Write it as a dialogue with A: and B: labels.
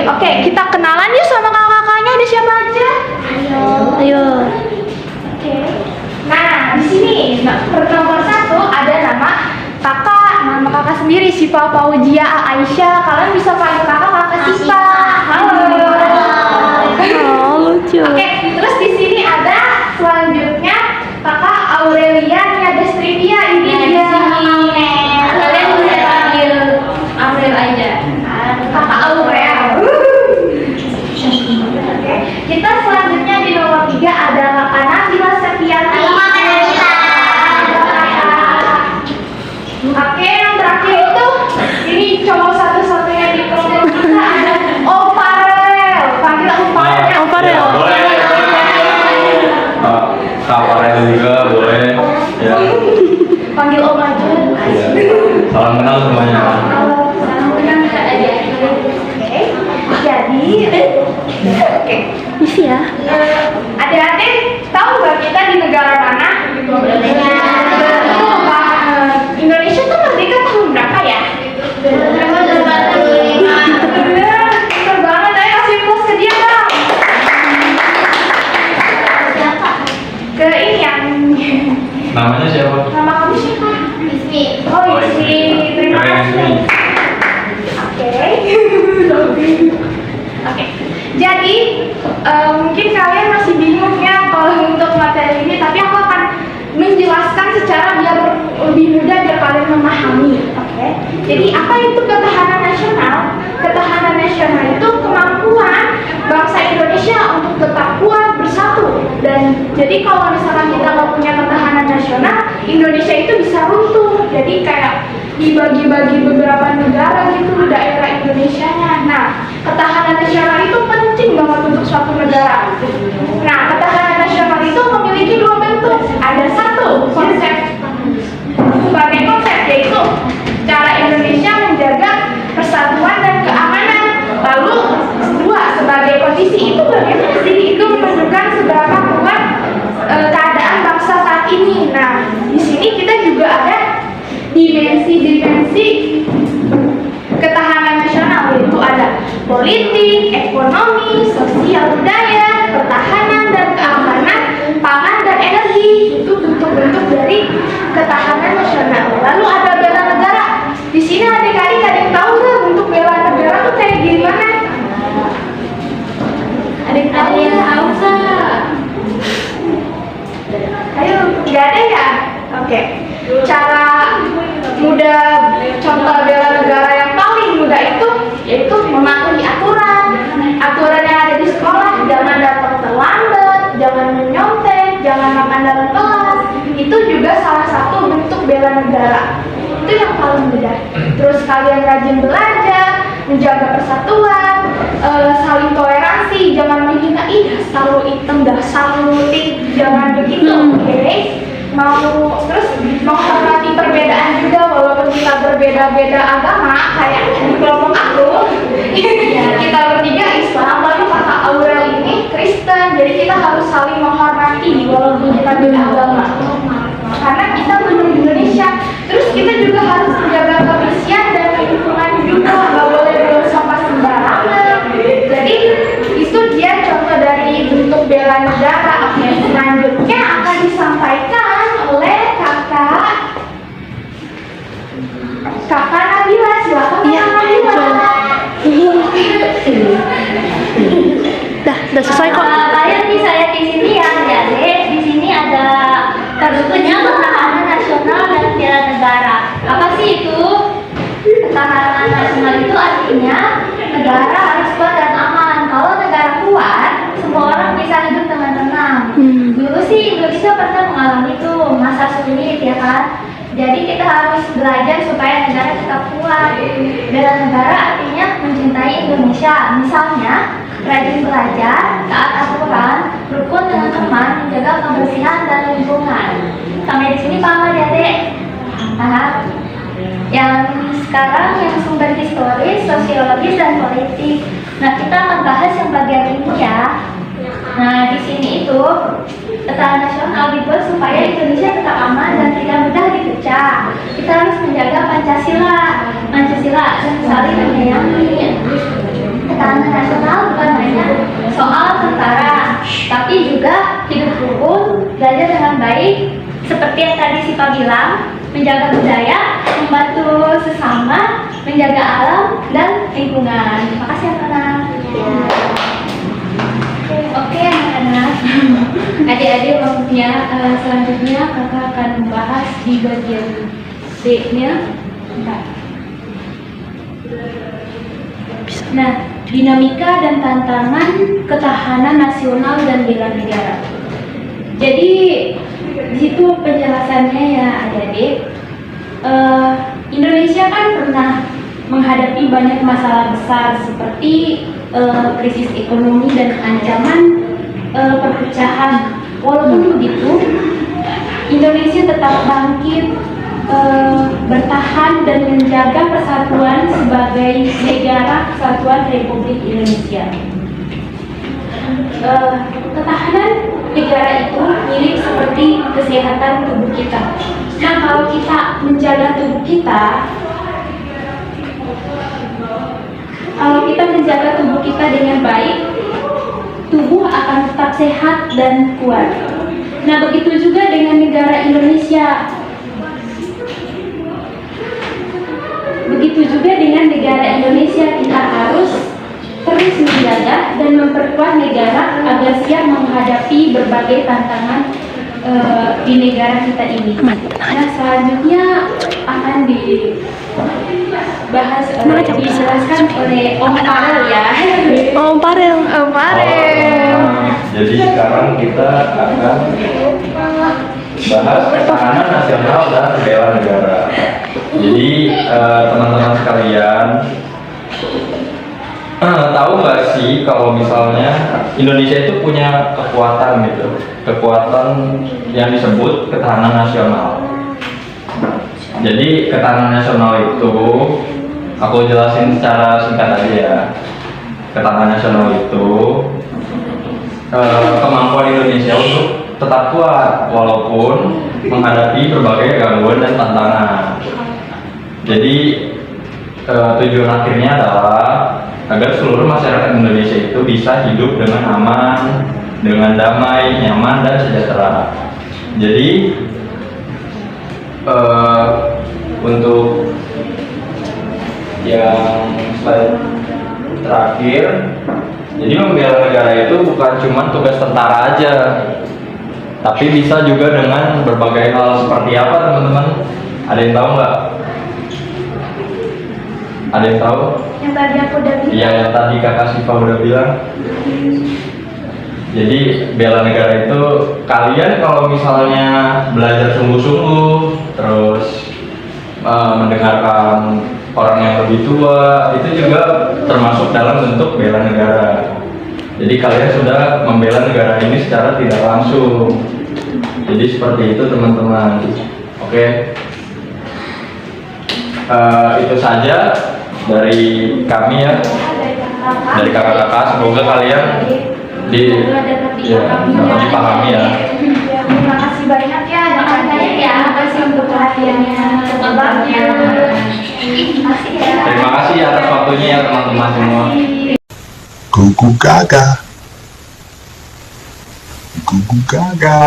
A: Oke, kita kenalan yuk sama kakak-kakaknya. Ada siapa aja? Ayo. Oke. Nah, di sini nomor 1 ada nama kakak sendiri, Sipa Fauzia Aisyah. Kalian bisa panggil kakak Sipa. Halo. Lucu. Oke, terus di sini ada selanjutnya kakak Aurelia Niadestrivia. Ini dia. Kalian bisa panggil Aurel aja. Kakak Aurel. Oke, kita selanjutnya di nomor 3 ada kakak Nabila Septiati. Oke, yang terakhir itu ini cowok satu-satunya di kelompok kita ada Oparel. Panggil Oparel.
B: Oparel. Boleh. Kak Oparel juga boleh. Ya.
A: Panggil Om aja.
B: Iya. Salam kenal semuanya.
A: Salam kenal Kak aja. Oke. Jadi, oke. Isi ya. Adik-adik tahu nggak kita di negara mana? Indonesia tuh merdeka tahun berapa ya? 1945. Bener banget, ayo kasih plus ke dia dong. Ke ini yang
B: Namanya siapa?
A: nama kamu siapa? Ismi. Oh, Ismi. Terima kasih. Oke. Jadi mungkin kalian masih bingung ya kalau untuk materi ini, tapi aku akan menjelaskan secara biar lebih mudah biar kalian memahami. Oke. Jadi apa itu ketahanan nasional? Ketahanan nasional itu kemampuan bangsa Indonesia untuk tetap kuat bersatu. Dan jadi kalau misalkan kita nggak punya ketahanan nasional, Indonesia itu bisa runtuh. Jadi kayak dibagi-bagi beberapa negara gitu daerah Indonesianya. Nah, ketahanan nasional itu penting banget untuk suatu negara. Nah, ketahanan nasional itu memiliki 2 bentuk. Ada 1 konsep sebagai konsep, yaitu cara Indonesia menjaga persatuan dan keamanan. Lalu 2 sebagai kondisi. Itu bagaimana sih? Itu menunjukkan seberapa kuat keadaan bangsa saat ini. Nah, di sini kita juga ada dimensi-dimensi ketahanan nasional, yaitu ada politik, ekonomi, sosial, budaya, pertahanan dan keamanan, pangan dan energi. Itu bentuk-bentuk dari ketahanan nasional. Lalu ada bela negara. Di sini adik-adik ada yang tahu nggak bentuk bela negara tuh kayak gimana? Ada yang tahu nggak? Ayo, nggak ada ya? Oke. Cara mudah, contoh bela negara yang paling mudah itu yaitu mematuhi aturan yang ada di sekolah. Jangan datang terlambat, jangan menyontek, jangan makan dalam kelas. Itu juga salah satu bentuk bela negara. Itu yang paling mudah. Terus kalian rajin belajar, menjaga persatuan, saling toleransi, jangan menghina, selalu hitam, dasar mutik, jangan begitu, oke? Terus menghormati perbedaan juga, walaupun kita berbeda-beda agama. Kayak di kelompok aku kita bertiga Islam, lalu kakak Aurel ini Kristen. Jadi kita harus saling menghormati walaupun kita beda agama, karena kita belum Indonesia. Terus kita juga harus menjaga kebersihan dan lingkungan juga, nggak boleh buang sampah sembarangan. Jadi itu dia contoh dari bentuk bela negara. Oke, selanjutnya akan disampaikan oleh kakak Nabila. Silakan Kakak Nabila. Udah selesai kok.
C: Kalian bisa lihat di sini ya, adik. Di sini ada bentuknya ketahanan nasional dan bela negara. Apa sih itu? Ketahanan nasional itu artinya negara harus kuat dan aman. Kalau negara kuat, semua orang bisa hidup dengan tenang. Dulu sih Indonesia pernah mengalami itu masa sulit ya kan. Jadi kita harus belajar supaya negara tetap kuat. Bela negara artinya mencintai Indonesia. Misalnya rajin belajar, taat aturan, rukun dengan teman, menjaga kebersihan dan lingkungan. Sampai di sini paham ya Dek? Paham? Yang sekarang yang sumber historis, sosiologis dan politik. Nah, kita akan bahas yang bagian ini ya. Nah, di sini itu ketahanan nasional dibuat supaya Indonesia tetap aman dan tidak mudah dipecah. Kita harus menjaga Pancasila dan saling menyayangi. ketahanan nasional bukan hanya soal tentara, tapi juga hidup rukun, belajar dengan baik, seperti yang tadi Sipa bilang, menjaga budaya, membantu sesama, menjaga alam dan lingkungan. Terima kasih anak-anak. Oke anak-anak, adik-adik waktunya selanjutnya kakak akan membahas di bagian D-nya. Nah, dinamika dan tantangan ketahanan nasional dan bela negara. Jadi di situ penjelasannya ya adik-adik. Indonesia kan pernah menghadapi banyak masalah besar seperti krisis ekonomi dan ancaman perpecahan. Walaupun begitu, Indonesia tetap bangkit, bertahan dan menjaga persatuan sebagai negara kesatuan Republik Indonesia. Ketahanan negara itu mirip seperti kesehatan tubuh kita. Nah, kalau kita menjaga tubuh kita, dengan baik, tubuh akan tetap sehat dan kuat. Nah, begitu juga dengan negara Indonesia. Kita harus terus menjaga dan memperkuat negara agar siap menghadapi berbagai tantangan di negara kita ini. Nah, selanjutnya akan dibahas dijelaskan oleh Om Farel ya.
D: Om Farel.
B: Jadi sekarang kita akan bahas ketahanan nasional dan bela negara. Jadi teman-teman sekalian, tahu nggak sih kalau misalnya Indonesia itu punya kekuatan yang disebut ketahanan nasional. Jadi ketahanan nasional itu aku jelasin secara singkat aja ya. Ketahanan nasional itu kemampuan Indonesia untuk tetap kuat walaupun menghadapi berbagai gangguan dan tantangan. Jadi tujuan akhirnya adalah agar seluruh masyarakat Indonesia itu bisa hidup dengan aman, dengan damai, nyaman, dan sejahtera. Jadi untuk yang slide terakhir, jadi membela negara itu bukan cuma tugas tentara aja, tapi bisa juga dengan berbagai hal. Seperti apa teman-teman? Ada yang tahu nggak? Ada yang tahu?
A: Yang tadi aku udah bilang.
B: Iya, yang tadi kakak Siva udah bilang. Jadi bela negara itu kalian kalau misalnya belajar sungguh-sungguh, terus mendengarkan orang yang lebih tua, itu juga termasuk dalam bentuk bela negara. Jadi kalian sudah membela negara ini secara tidak langsung. Jadi seperti itu teman-teman. Oke. Itu saja dari kami ya, dari kakak-kakak. Semoga kalian dapat dipahami ya.
A: Terima kasih banyak ya, terima kasih untuk perhatiannya.
B: Terima kasih atas waktunya ya teman-teman semua.
E: Gugu gaga. Gugu gaga.